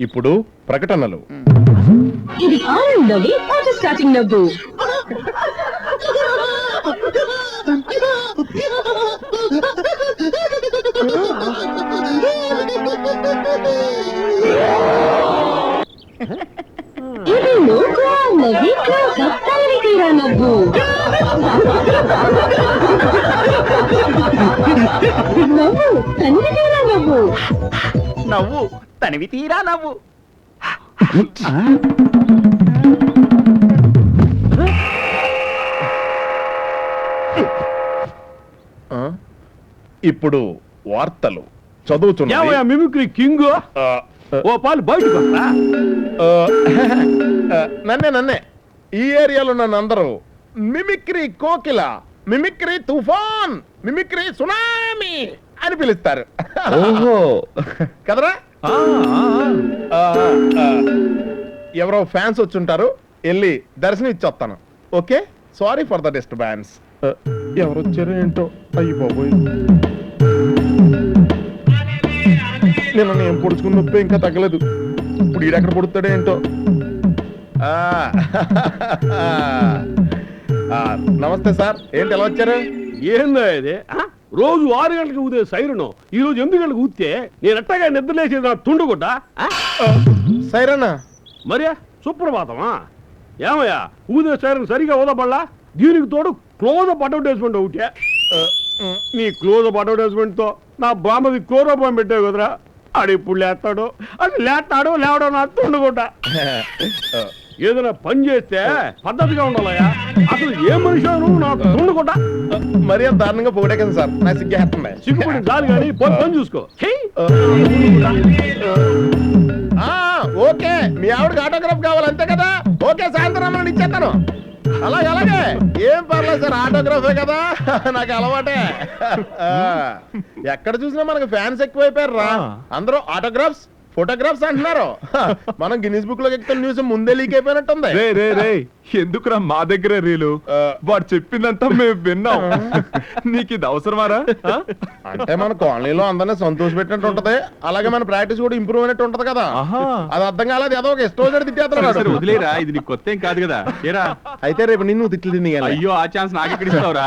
ఇప్పుడు ప్రకటనలు. ఇది ఆనందవి ఆటో స్టార్టింగ్ నవ్వు. ఇది నవ్వు నవ్వి క్లాస్ తల్లి తీరా నవ్వు. నవ్వు తల్లి తీరా నవ్వు. నవ్వు తనివి తీరా నవ్వు. ఇప్పుడు వార్తలు చదువుతున్నా. మిమిక్రీ కింగ్ ఓ పాలు బయటకు నన్నే ఈ ఏరియాలో నన్ను అందరూ మిమిక్రీ కోకిల, మిమిక్రీ తుఫాన్, మిమిక్రీ సునామీ అని పిలుస్తారు. ఓహో కదరా? ఎవరో ఫ్యాన్స్ వచ్చుంటారు, వెళ్ళి దర్శనం ఇచ్చొస్తాను. Okay, sorry for the disturbance. ఎవరు వచ్చారు ఏంటో. అయ్యి బాబోయ్, నేను ఏం పొడుచుకున్న నొప్పి ఇంకా తగ్గలేదు. ఇప్పుడు ఈడెక్కడ పొడుతాడో ఏంటో. నమస్తే సార్, ఏంటి ఎలా వచ్చారు? ఏందో ఇది? రోజు 6 గంటలకు ఊదే సైరను ఈ రోజు 8 గంటలకు ఊస్తే నేను ఎట్టగా నిద్రలేసేది నా తుండుగుడ్డ. సైరనా? మరి సుప్రభాతమా? ఏమయ్యా ఊదే సైరన్ సరిగా ఊదబడలా? దీనికి తోడు క్లోజప్ అడ్వర్టైజ్మెంట్ ఒకటే. నీ క్లోజప్ అడ్వర్టైజ్మెంట్ తో నా బామ్మది క్లోరోపాన్ పెట్టావు కదరా. ఆడు ఇప్పుడు లేస్తాడు, అది లేస్తాడు లేవడం నా తుండుగుడ్డ. ఏదైనా పని చేస్తే పద్ధతిగా ఉండాలయ్యా. అసలు ఏ మనిషి నాకు తుండుగుడ్డ? మరీ అంత దారుణంగా పొగడేకండి సార్, నా సిగ్గేస్తుంది. సిగ్గుపడి చాలు కానీ పని చూసుకో. ఓకే, మీ ఆవిడకి ఆటోగ్రాఫ్ కావాలి అంతే కదా? ఓకే, సాయంత్రం రమ్మని ఇచ్చేస్తాను. అలాగే ఏం పర్లేదు సార్, ఆటోగ్రాఫే కదా, నాకు అలవాటే. ఎక్కడ చూసినా మనకు ఫ్యాన్స్ ఎక్కువైపోయారు రా. అందరూ ఆటోగ్రాఫ్స్, ఫోటోగ్రాఫ్స్ అంటున్నారు. మనం గిన్నిస్ బుక్ లో ఎక్కుతున్న న్యూస్ ముందే లీక్ అయిపోయినట్టుంది. ఎందుకురా మా దగ్గర రీలు? వాడు చెప్పిందంతా మేము విన్నాం. నీకు ఇది అవసరమారా? అంటే మన కాలనీలో అందరినీ సంతోష పెట్టినట్టు ఉంటది, అలాగే మన ప్రాక్టీస్ కూడా ఇంప్రూవ్ అయినట్టు ఉంటది కదా. అది అర్థం కాలేదు, ఏదో ఒక ఇష్టం తిట్టేస్తున్నాడు. వదిలేరా, ఇది నీకు కొత్త ఏం కాదు కదా. ఏరా అయితే రేపు నిన్ను తిట్లు తిని. అయ్యో, ఆ ఛాన్స్ నాకు ఎక్కడ ఇస్తావురా?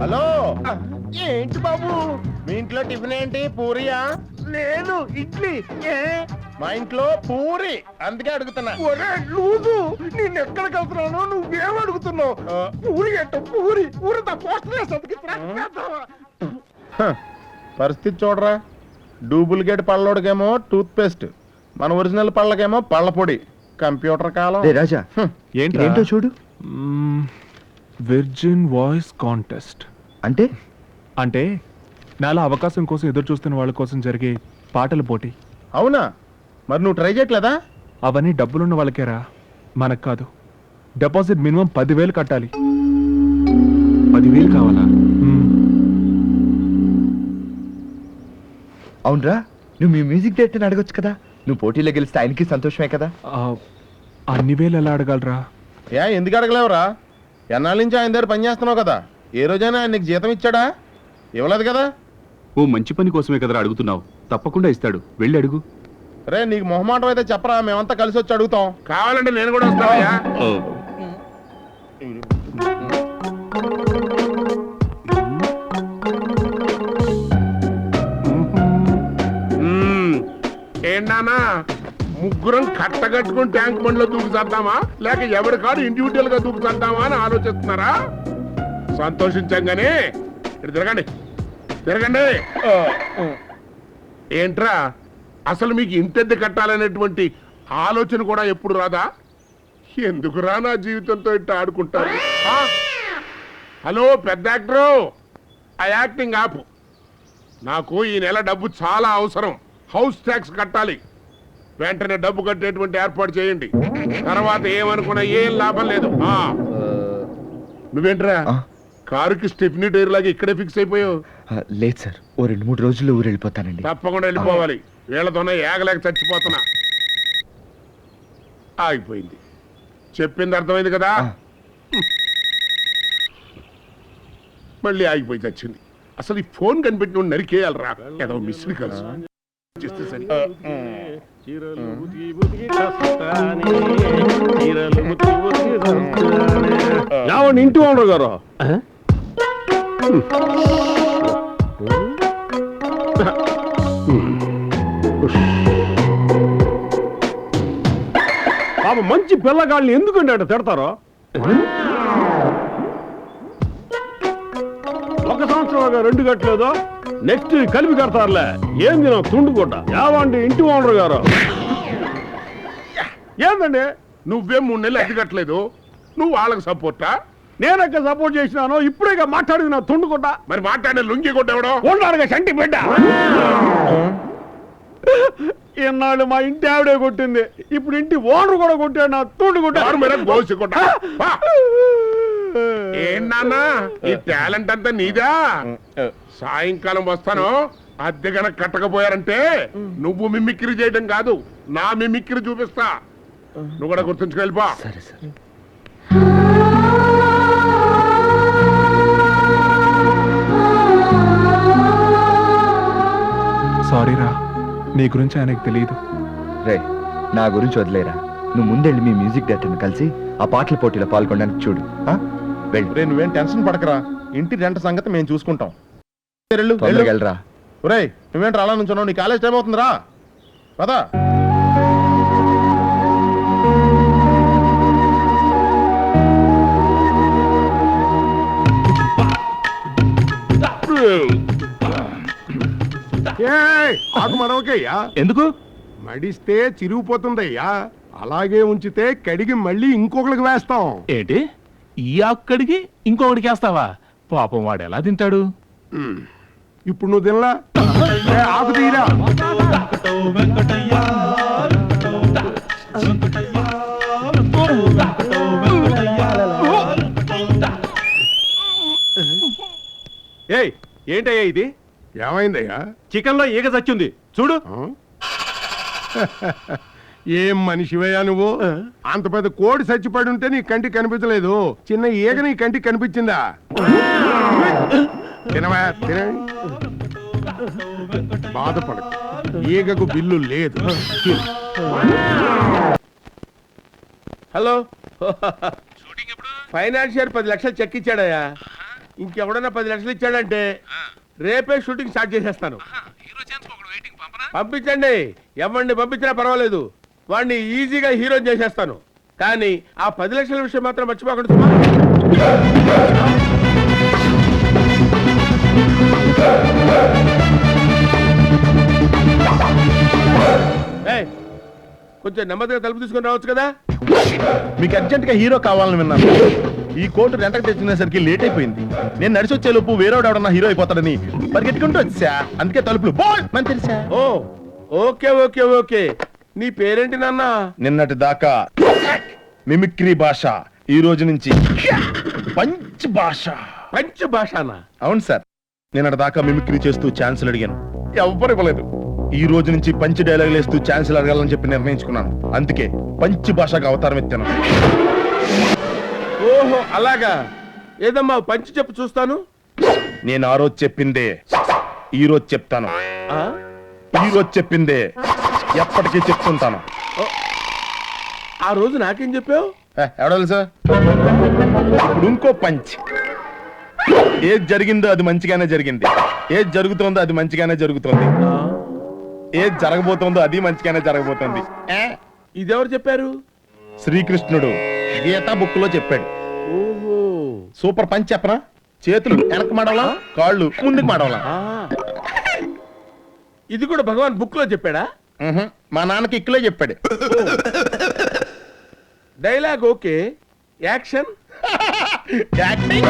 హలో, ఏంటి బాబు మీ ఇంట్లో టిఫిన్ ఏంటి? పూరియా? లేదు, ఇడ్లీ. మా ఇంట్లో పూరి, అందుకే అడుగుతున్నా. లూజు, నేను ఎక్కడికి వెళ్తున్నాను నువ్వేం అడుగుతున్నావు? పూరి ఏంటో పూరి, ఊరంతా పోస్టర్ పరిస్థితి చూడరా. డూప్లికేట్ పళ్ళోడికేమో టూత్ పేస్ట్, మన ఒరిజినల్ పళ్ళకేమో పళ్ళ పొడి. కంప్యూటర్ కాలం. రాజా, ఏంటో చూడు. విర్జిన్ వాయిస్ కాంటెస్ట్ అంటే అంటే నాలా అవకాశం కోసం ఎదురు చూస్తున్న వాళ్ళ కోసం జరిగే పాటల పోటీ. అవునా? మరి నువ్వు ట్రై చేయట్లేదా? అవన్నీ డబ్బులున్న వాళ్ళకేరా, మనకు కాదు. డిపాజిట్ మినిమం 10,000 కట్టాలి. 10,000 కావాలా? అవునరా, నువ్వు మీ మ్యూజిక్ డైరెక్టర్ని అడగొచ్చు కదా. నువ్వు పోటీలో గెలిస్తే ఆయనకి సంతోషమే కదా. అన్ని వేలు ఎలా అడగలరా? ఎందుకు అడగలేవురా? ఎన్నాళ్ళ నుంచి ఆయన దగ్గర పని చేస్తున్నావు కదా, ఏ రోజైనా ఆయన నీకు జీతం ఇచ్చాడా? ఇవ్వలేదు కదా. ఓ మంచి పని కోసమే కదరా అడుగుతున్నావు, తప్పకుండా ఇస్తాడు, వెళ్ళి అడుగు. రే, నీకు మొహమాటం అయితే చెప్పరా, మేమంతా కలిసి వచ్చి అడుగుతాం. కావాలంటే నేను కూడా వస్తావయ్యా. ఏంటన్నా ముగ్గురం కట్టగట్టుకుని ట్యాంక్ బండ్లో దూకు చేద్దామా, లేక ఎవరి కాదు ఇండివిజువల్ గా దూకు చేద్దామా అని ఆలోచిస్తున్నారా? సంతోషించంగానే ఇటు తిరగండి, తిరగండి. ఏంట్రా, అసలు మీకు ఇంతెద్దు కట్టాలనేటువంటి ఆలోచన కూడా ఎప్పుడు రాదా? ఎందుకురా నా జీవితంతో ఇట్లా ఆడుకుంటారు? హలో పెద్ద యాక్టరు, ఆ యాక్టింగ్ ఆపు. నాకు ఈ నెల డబ్బు చాలా అవసరం. హౌస్ ట్యాక్స్ కట్టాలి. వెంటనే డబ్బు కట్టేటువంటి ఏర్పాటు చేయండి. తర్వాత ఏమనుకున్నా ఏం లాభం లేదు. నువ్వేంట్రా కారుకి స్టెఫ్నీ టైర్ లాగా ఇక్కడే ఫిక్స్ అయిపోయావు? లేదు సార్, ఓ 2-3 రోజుల్లో ఊరు వెళ్ళిపోతానండి. తప్పకుండా వెళ్ళిపోవాలి. వీళ్ళతోనే ఏగలేక చచ్చిపోతున్నా. ఆగిపోయింది. చెప్పింది అర్థమైంది కదా. మళ్ళీ ఆగిపోయి చచ్చింది. అసలు ఈ ఫోన్ కనిపెట్టి నరికేయాలరా. ఏదో మిస్డ్ కాల్స్ చేస్తే సరి. ఇంటి ఓనర్ గారు పాప మంచి పిల్లగాళ్ళని ఎందుకంటే అట్ట తిడతారో. 1 సంవత్సరం 2 కట్టలేదో నెక్స్ట్ కలిపి కడతారులే. ఏంది నా తుండుకుంట యావండి ఇంటి ఓనర్ గారు. ఏందండి నువ్వేం 3 నెలలు అడ్డుకట్టలేదు. నువ్వు వాళ్ళకి సపోర్టా? నేనక్క సపోర్ట్ చేసినాను. ఇప్పుడే మాట్లాడింది నా తుండుకుంట. మరి మాట్లాడిన లుంగి కొట్టేవడం ఉన్నాడుగా చంటి బిడ్డ. ఇన్నాళ్ళు మా ఇంటి ఆవిడే కొట్టింది, ఇప్పుడు ఇంటి ఓనర్ కూడా కొట్టాడు నా తుండుకుంట. ఏంటన్నా ఈ టాలెంట్ అంతా నీదా? సాయంకాలం వస్తాను. అద్దె గనక కట్టకపోయారంటే నువ్వు మిమిక్రీ చేయడం కాదు, నా మిమిక్రీ చూపిస్తా. నువ్వు కూడా గుర్తుంచుకెళ్ళిపో. సరే సార్. సారీ రా, నీ గురించి ఆయనకు తెలియదు. రే, నా గురించి వదిలేరా. నువ్వు ముందెళ్ళి మీ మ్యూజిక్ డైరెక్టర్ని కలిసి ఆ పాటల పోటీలో పాల్గొనడానికి చూడు. వెళ్ళి రే, నువ్వేం టెన్షన్ పడకరా. ఇంటి రెంట్ సంగతి మేము చూసుకుంటాం. తొందరగా వెళ్ళరా. ఒరేయ్, నువ్వేంటి అలా నుంచున్నావు? నీ కాలేజ్ టైం అవుతుందిరా. పదా. ఆకు మడవకయ్యా. ఎందుకు? మడిస్తే చిరిగిపోతుందయ్యా. అలాగే ఉంచితే కడిగి మళ్ళీ ఇంకొకరికి వేస్తాం. ఏంటి ఈ అక్కడికి ఇంకొకటికి వేస్తావా? పాపం వాడు ఎలా తింటాడు? ఇప్పుడు నువ్వు తినలా. ఆకు తీరా. ఏయ్, ఏంటయ్యా ఇది? ఏమైందయ్యా? చికెన్ లో ఈగ చచ్చింది చూడు. ఏం మనిషివయ్యా నువ్వు? అంత పెద్ద కోడి చచ్చిపడి ఉంటే నీ కంటికి కనిపించలేదు, చిన్న ఈగ నీ కంటికి కనిపించిందా? తినవా? తిన. బాధపడకు, ఈగకు బిల్లు లేదు. హలో, ఫైనాన్షియర్ 10 లక్షలు చెక్ ఇచ్చాడయ్యా. ఇంకెవడన్నా 10 లక్షలు ఇచ్చాడంటే రేపే షూటింగ్ స్టార్ట్ చేసేస్తాను. పంపించండి, ఎవరిని పంపించినా పర్వాలేదు. వాడిని ఈజీగా హీరో చేసేస్తాను. కానీ ఆ 10 లక్షల విషయం మాత్రం మర్చిపోకండి సుమా. కొంచెం నెమ్మదిగా తలుపు తీసుకొని రావచ్చు కదా. మీకు అర్జెంట్ గా హీరో కావాలని విన్నాను. ఈ కోర్టు రెంటకు తెచ్చుకునేసరికి లేట్ అయిపోయింది. నేను నడిచి వచ్చే లోపు వేరేవాడన్నా హీరో అయిపోతాడని పరిగెట్టుకుంటూ వచ్చా. అందుకే తలుపులు బోల్ తెలిసా. ఓ, ఓకే ఓకే ఓకే. నీ పేరేంటి నాన్న? నిన్నటి దాకా మిమిక్రీ భాష, ఈ రోజు నుంచి పంచ్ భాష. పంచ్ భాషనా? అవును సార్. నిన్నటి దాకా మిమిక్రీ చేస్తూ ఛాన్సులు అడిగాను, ఎవ్వరు ఇవ్వలేదు. ఈ రోజు నుంచి పంచ్ డైలాగులు వేస్తూ ఛాన్సులు అడగాలని చెప్పి నిర్ణయించుకున్నాను. అందుకే పంచ్ భాషకు అవతారం ఎత్తాను. ఓహో, అలాగా. ఏదమ్మా పంచ్ చెప్పు చూస్తాను. నేను ఆ రోజు చెప్పిందే ఈ రోజు చెప్తాను. ఈ రోజు చెప్పిందే ఎప్పటికీ చెప్తుంటాను. ఆ రోజు నాకేం చెప్పావు? ఎవడాలి సార్. ఇప్పుడు ఇంకో పంచ్. ఏది జరిగిందో అది మంచిగానే జరిగింది, ఏది జరుగుతుందో అది మంచిగానే జరుగుతుంది, ఏది జరగబోతుందో అది మంచిగానే జరగబోతుంది. ఇదెవరు చెప్పారు? శ్రీకృష్ణుడు గీతా బుక్ లో చెప్పాడు. ఓహో, సూపర్ పంచ్ చెప్పనా? చేతులు వెనక్కి మడవలా, కాళ్ళు ముందుకు మడవలా. ఇది కూడా భగవాన్ బుక్ లో చెప్పాడా? మా నాన్నకి ఇక్కలో చెప్పాడు. Dialogue okay, action acting.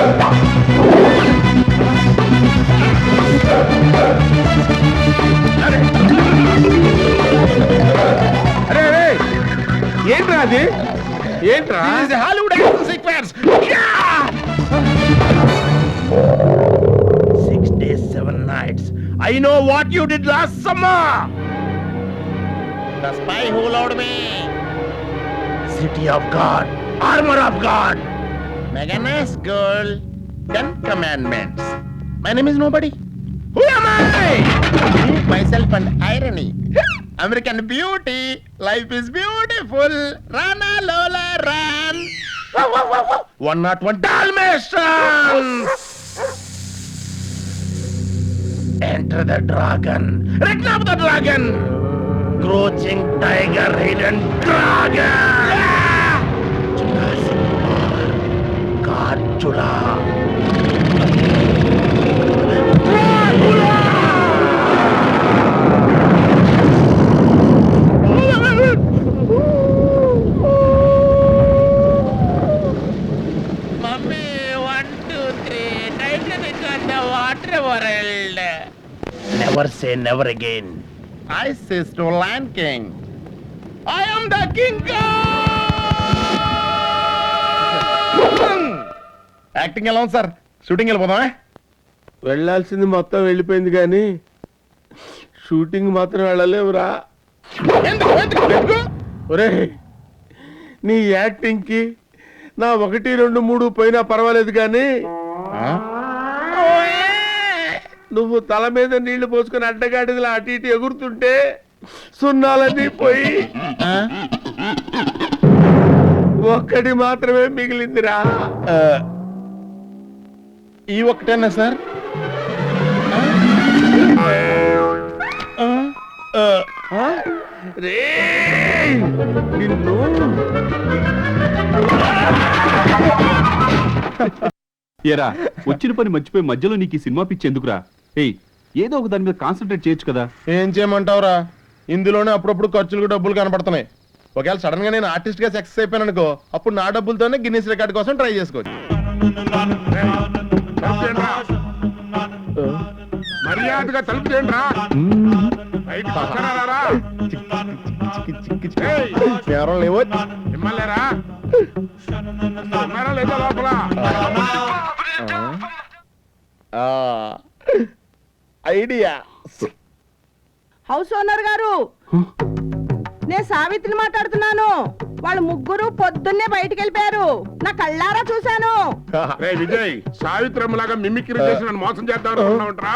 అరే అరే, ఏంట్రా అది? ఏంట్రా? Hollywood action sequence. 6 days 7 commandments. I know what you did last summer. The spy who loved me. City of God, armor of God. Mega nice girl. 10 commandments. My name is nobody. Who am I? Me, myself and irony. American beauty. Life is beautiful. Rana Lola run. 101 Dalmatians. Enter the dragon. Reckon up the dragon. Crouching tiger, hidden dragon. Jurassic Park. Godzilla. Mummy, 1, 2, 3. Titanic on the water world. Never say never again. I say to Lion King. I am the King Kong. Acting ఎలా ఉంది sir? Shooting వెళ్ళిపోదామా? వెళ్ళాల్సింది మొత్తం వెళ్ళిపోయింది కానీ shooting మాత్రం వెళ్ళలేవురా. ఒరే, నీ యాక్టింగ్ కి నా 1, 2, 3 పోయినా పర్వాలేదు కానీ నువ్వు తల మీద నీళ్లు పోసుకొని అడ్డగాడిదలా అటు ఇటు ఎగురుతుంటే సున్నాలన్నీ పోయి ఒక్కటి మాత్రమే మిగిలిందిరా. ఈ ఒక్కటేనా సార్? రేయ్, నిన్ను ఏరా వచ్చిన పని మర్చిపోయి మధ్యలో నీకు ఈ సినిమా పిచ్చి ఎందుకురా? ఏయ్ ఏదో ఒక దాని మీద కాన్సన్ట్రేట్ చేయొచ్చు కదా. ఏం చేయమంటావురా? ఇందులోనే అప్పుడప్పుడు ఖర్చులకు డబ్బులు కనపడుతున్నాయి. ఒకవేళ సడన్ గా నేను ఆర్టిస్ట్ గా సక్సెస్ అయిపోయాను అనుకో, అప్పుడు నా డబ్బులతోనే గిన్నీస్ రికార్డ్ కోసం ట్రై చేసుకోవచ్చు. మర్యాదగా తలుపు చేయండి రా. బయటికి వస్తున్నారా? ఏయ్, ఎవరో లేవో. మిమ్మల్నేరా? ఉన్నారా లేదా లోపల? ఐడియా. హౌస్ ఓనర్ గారు, నేను సావిత్రిని మాట్లాడుతున్నాను. వాళ్ళు ముగ్గురు పొద్దున్నే బయటికి వెళ్ళిపోయారు. నా కళ్ళారా చూశాను. రే విజయ్, సావిత్రమ్మలాగా మిమిక్రీ చేసి నన్ను మోసం చేద్దాం అనుకుంటున్నావుంట్రా?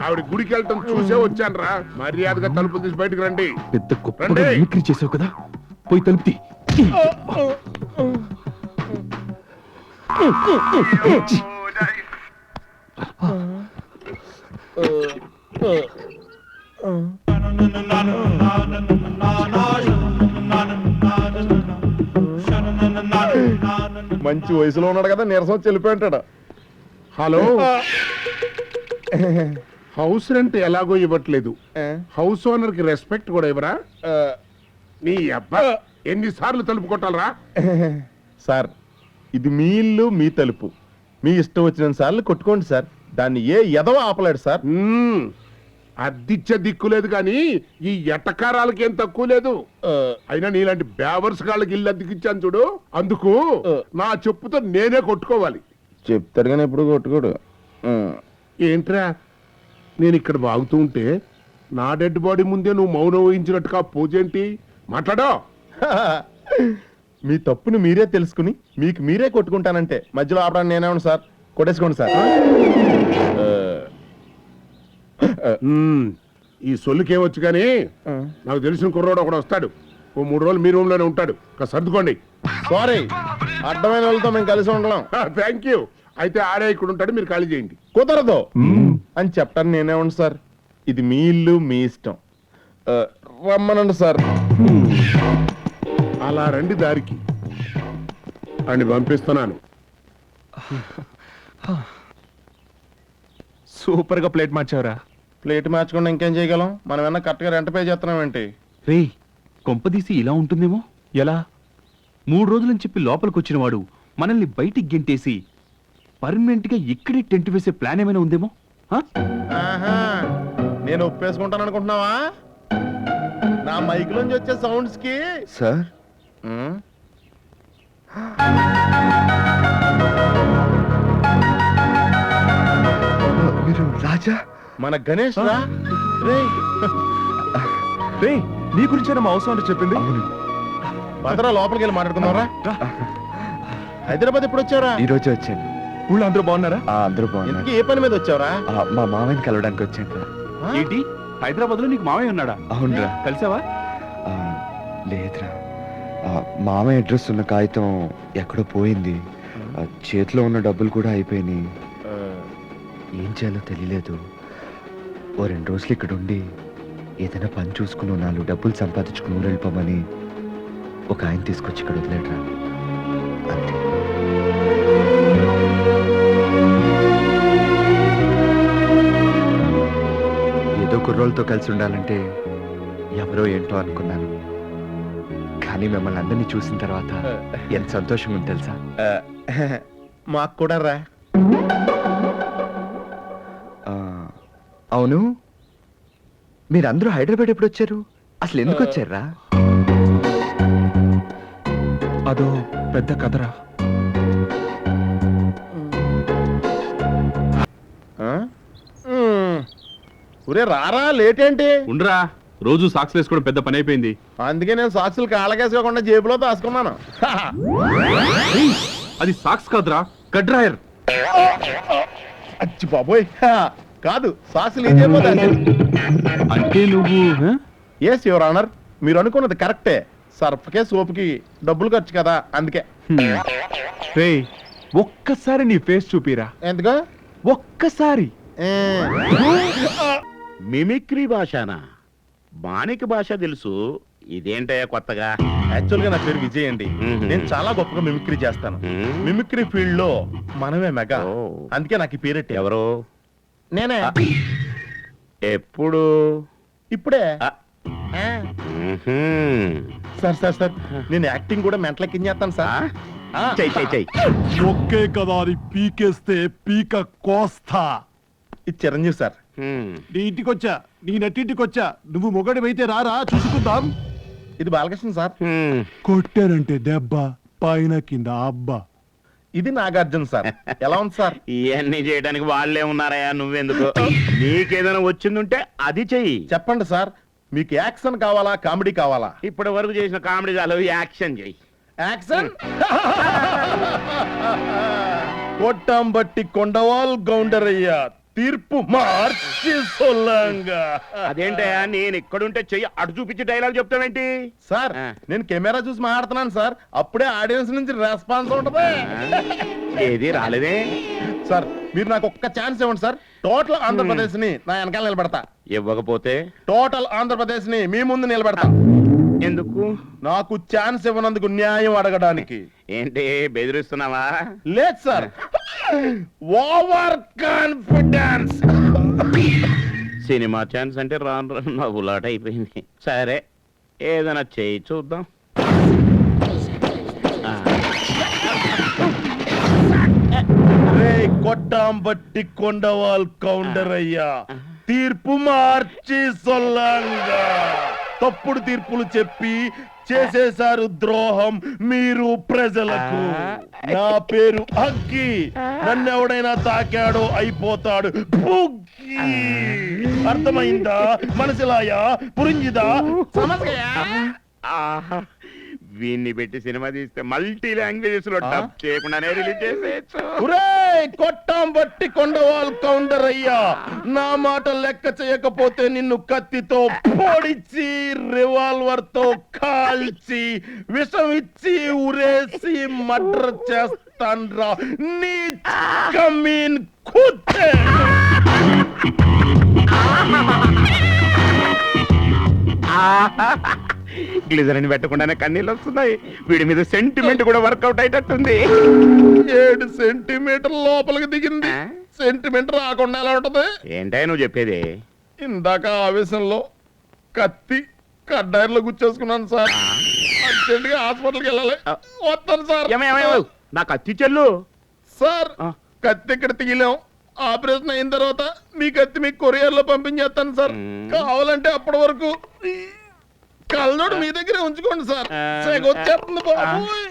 ఆవిడ గుడికి వెళ్ళటం చూసే వచ్చాను రా. మర్యాదగా తలుపులు తీసి బయటకు రండి. పెద్ద గొప్పగా మిమిక్రీ చేసావు కదా, పోయి తలుపుతి. మంచి వయసులో ఉన్నాడు కదా, నీరసం వచ్చి వెళ్ళిపోయింటాడు. హలో, హౌస్ రెంట్ ఎలాగో ఇవ్వట్లేదు, హౌస్ ఓనర్ కి రెస్పెక్ట్ కూడా ఇవ్వరా? నీ అబ్బా, ఎన్నిసార్లు తలుపు కొట్టాలరా? సార్, ఇది మీ ఇల్లు, మీ తలుపు. మీ ఇష్టం వచ్చిన సార్లు కొట్టుకోండి సార్. దాన్ని ఏ ఎదవ ఆపలేడు సార్. అద్దిచ్చే దిక్కు లేదు కానీ ఈ ఎట్టకారాలకి ఏం తక్కువ లేదు. అయినా నీలాంటి బేవర్స్ గాళ్ళకి ఇల్లు అద్దెకిచ్చాను చూడు, అందుకు నా చెప్పుతో నేనే కొట్టుకోవాలి. చెప్తాడు కానీ ఎప్పుడు కొట్టుకోడు. ఏంట్రా, నేను ఇక్కడ బాగుతూ ఉంటే నా డెడ్ బాడీ ముందే నువ్వు మౌనం వహించినట్టుగా పూజేంటి? మాట్లాడో. మీ తప్పును మీరే తెలుసుకుని మీకు మీరే కొట్టుకుంటానంటే మధ్యలో ఆపడానికి నేనేమన్నా సార్? కొట్టేసుకోండి సార్. ఈ సొల్లుకేవచ్చు కానీ నాకు తెలిసిన కుర్రోడు ఒకడు వస్తాడు. ఓ 3 రోజులు మీ రూమ్ లోనే ఉంటాడు. సర్దుకోండి. సారీ, అడ్డమైన వాళ్ళతో మేము కలిసి ఉండలేం. Thank you. అయితే ఆడే ఇక్కడ ఉంటాడు, మీరు ఖాళీ చేయండి. కుదరదు అని చెప్పాను నేనేమండి సార్? ఇది మీ ఇల్లు, మీ ఇష్టం. రమ్మనండి సార్. అలా రండి దారికి అని పంపిస్తున్నాను. సూపర్ గా ప్లేట్ మార్చావురా. ప్లేట్ మార్చకుండా ఇంకేం చేయగలం? మనం ఏమన్నా కరెక్ట్గా రెంట్ పే చేస్తున్నాం ఏంటి? రే కొంపదీసి ఇలా ఉంటుందేమో. ఎలా? 3 రోజులని చెప్పి లోపలికి వచ్చిన వాడు మనల్ని బయటికి గెంటేసి పర్మనెంట్ గా ఇక్కడే టెంట్ వేసే ప్లాన్ ఏమైనా ఉందేమో. ఆహా, నేను ఒప్పేసుకుంటాను అనుకుంటున్నావా? నా మైక్ లోంచి వచ్చే సౌండ్స్ కి. సార్, మీరు రాజా? మన గణేష్ రా. రేయ్, రే నీ గురించేనా మా అవసరం అంటే చెప్పింది? అవును, భద్రా లోపలికి వెళ్ళి మాట్లాడుకుందాంరా. హైదరాబాద్ ఎప్పుడు వచ్చారా? ఈ రోజు వచ్చాను. ఊళ్ళో అందరూ బాగున్నారా? అందరూ బాగున్నారు. ఇంతకీ ఏ పని మీద వచ్చావురా? మా మామయ్యని కలవడానికి వచ్చాను రా. ఏంటి హైదరాబాద్ లో నీకు మామయ్య ఉన్నాడా? అవునరా. కలిసావా? లేదురా, మామయ్య అడ్రస్ ఉన్న కాగితం ఎక్కడో పోయింది. చేతిలో ఉన్న డబ్బులు కూడా అయిపోయినాయి. ఏం చేయాలో తెలియలేదు. ఓ 2 రోజులు ఇక్కడ ఉండి ఏదైనా పని చూసుకుని 4 డబ్బులు సంపాదించుకుని ఊరు వెళ్ళిపోమని ఒక ఆయన తీసుకొచ్చి ఇక్కడ వదిలేడరా. అంతే. ఏదో కుర్రోళ్ళతో కలిసి ఉండాలంటే ఎవరో ఏంటో అనుకున్నాను, కానీ మిమ్మల్ని అందరినీ చూసిన తర్వాత ఎంత సంతోషంగా ఉంది తెలుసా? మాకు కూడా రా. అవును, మీరందరూ హైదరాబాద్ ఎప్పుడు వచ్చారు? అసలు ఎందుకు వచ్చారా? అదో పెద్ద కథరా. ఒరే రారా, లేట్ ఏంటి? ఉండరా, రోజు సాక్స్ వేసుకోవడం పెద్ద పని అయిపోయింది. అందుకే నేను సాక్సులు కాళ్ళకేసుకోకుండా జేబులో దాచుకున్నాను. ఏయ్, అది సాక్స్ కాదురా, కడ్రాయర్. అచ్చి బాబోయ్, కాదు సాక్సులు ఈ జేబులో దాచాను. అంటే నువ్వు ఎస్ యువర్ ఆనర్, మీరు అనుకున్నది కరెక్టే. సర్ఫ్కే సోపుకి డబ్బులు ఖర్చు కదా, అందుకే. రే ఒక్కసారి నీ ఫేస్ చూపిరా. ఎందుకు? ఒక్కసారి. మిమిక్రీ భాషనా? బాణిక భాష తెలుసు, ఇదేంటయ్యా కొత్తగా? యాక్చువల్ గా నా పేరు విజయ్ అండి. నేను చాలా గొప్పగా మిమిక్రీ చేస్తాను. మిమిక్రీ ఫీల్డ్ లో మనమే మెగా, అందుకే నాకు ఈ పేరెట్టి. ఎవరు? నేనే. ఎప్పుడు? ఇప్పుడే. మ్మ్హ్మ్. సార్ నేను యాక్టింగ్ కూడా మెంటలెక్కించేస్తాను సార్. చెయ్ చెయ్ చెయ్. ఒకే కదా అని పీకేస్తే పీక కోస్తా. ఇది చిరంజీవి సార్. నీ ఇంటికొచ్చా, నీ నట్టింటికొచ్చా, నువ్వు మొగడివైతే రారా చూసుకుందాం. ఇది బాలకృష్ణ సార్. కొట్టారంటే దెబ్బ, పైన కింద అబ్బా. ఇది నాగార్జున సార్. ఎలా ఉంది సార్? ఇవన్నీ చేయడానికి వాళ్ళే ఉన్నారయ్యా, నువ్వెందుకు? నీకేదైనా వచ్చిందుంటే అది చెయ్యి. చెప్పండి సార్, మీకు యాక్షన్ కావాలా కామెడీ కావాలా? ఇప్పటి వరకు చేసిన కామెడీ చాలు, యాక్షన్ చెయ్యి. యాక్షన్. కొట్టం బట్టి కొండవాల్ గౌండరయ్య, తీర్పు మార్చి సొల్లంగా. అదేంటయ్యా, నేను ఇక్కడుంటే చెయ్యి అటు చూపించి డైలాగ్ చెప్తావేంటి? సార్ నేను కెమెరా చూసి మాట్లాడుతున్నాను సార్, అప్పుడే ఆడియన్స్ నుంచి రెస్పాన్స్ ఉంటది. ఏది రాలేదే సార్, మీరు నాకు ఒక్క ఛాన్స్ ఇవ్వండి సార్. టోటల్ ఆంధ్రప్రదేశ్ ని నా వెనకాల నిలబెడతా. ఇవ్వకపోతే? టోటల్ ఆంధ్రప్రదేశ్ ని మీ ముందు నిలబెడతా. ఎందుకు? నాకు ఛాన్స్ ఇవ్వనందుకు న్యాయం అడగడానికి. ఏంటి బెదిరిస్తున్నావా? లేదు sir, over confidence. Cinema chance అంటే రాను రాను నవ్వులాట అయిపోయింది. సరే ఏదైనా చేయి చూద్దాం. కొట్టాం బట్టి కొండవాల్ కౌంటర్ అయ్యా, తీర్పు మార్చి సొల్లంగా. తప్పుడు తీర్పులు చెప్పి చేసేశారు ద్రోహం మీరు ప్రజలకు. నా పేరు అగ్గి, నన్ను ఎవడైనా తాకాడో అయిపోతాడు బుగ్గి. అర్థమైందా? మనసులాయా పురింజిదా? సమస్యయా? ఆహా, వీన్ని పెట్టి సినిమా తీస్తే మల్టీ లాంగ్వేజెస్ లో డబ్ చేయకుండానే రిలీజ్ చేసేయచ్చు. కొట్టాం బట్టి కొండవాల్ కౌంటర్ అయ్యా, నా మాట లెక్క చేయకపోతే నిన్ను కత్తితో పొడిచి రివాల్వర్ తో కాల్చి విషం ఇచ్చి ఉరేసి మర్డర్ చేస్తాన్రా నీ కమీన్ కుత్తే. గ్లిజరిన్ పెట్టకుండానే కన్నీళ్ళు వస్తున్నాయి. వీడి మీద సెంటిమెంట్ కూడా వర్కౌట్ అయ్యేటట్టుంది. 7 సెంటీమీటర్ లోపలికి దిగింది. సెంటిమెంట్ రాకుండా ఎలా ఉంటది? ఏంటో నువ్వు చెప్పేది? ఇందాక ఆవేశంలో కత్తి కడ్డాయిలో గుచ్చేసుకున్నాను సార్. అర్జెంట్ గా హాస్పిటల్కి వెళ్ళాలి. వస్తాను సార్. నా కత్తి చెల్లు సార్, కత్తి ఇక్కడ తీయలేం. ఆపరేషన్ అయిన తర్వాత మీ కత్తి మీకు కొరియర్ లో పంపించేస్తాను సార్. కావాలంటే అప్పటి వరకు కళ్ళోడు మీ దగ్గరే ఉంచుకోండి సార్. వచ్చేస్తుంది బాబోయ్.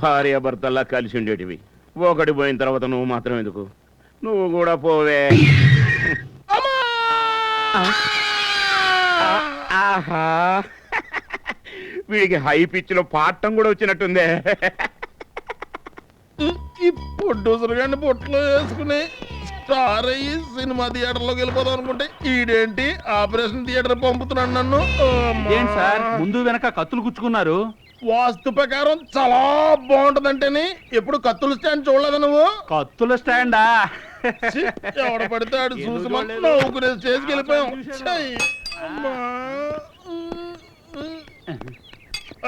భార్యాభర్తల్లా కలిసి ఉండేటివి ఒకటి పోయిన తర్వాత నువ్వు మాత్రం ఎందుకు, నువ్వు కూడా పోవే. ఆహా, వీడికి హై పిచ్ లో పాడటం కూడా వచ్చినట్టుందే. ఈ ప్రొడ్యూసర్ గారిని పొట్లో వేసుకుని స్టార్ అయ్యి సినిమా థియేటర్లోకి వెళ్ళిపోదాం అనుకుంటే ఈడేంటి ఆపరేషన్ థియేటర్ పంపుతున్నాడు నన్ను. ఏంటి సార్ ముందు వెనక కత్తులు గుచ్చుకున్నారు? వాస్తు ప్రకారం చాలా బాగుంటదంటేని ఎప్పుడు కత్తులు స్టాండ్ చూడలేదు నువ్వు. కత్తుల స్టాండా? ఛీ, ఎవడ పడితే ఆడు చూసి నవ్వుకునే స్టేజ్కి వెళ్ళిపోయాం. ఛీ, అమ్మా.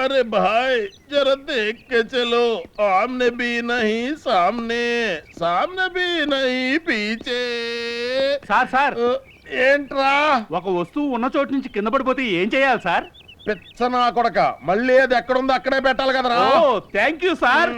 अरे भाई जरा देख के चलो, आमने भी नहीं सामने, सामने भी नहीं पीछे. సార్ సార్ ఏంట్రా ఒక వస్తువు ఉన్న చోటు నుంచి కింద పడిపోతే ఏం చేయాలి సార్? పిచ్చనా కొడక, మళ్ళీ అది ఎక్కడుందో అక్కడే పెట్టాలి కదరా. ఓ థ్యాంక్ యూ సార్.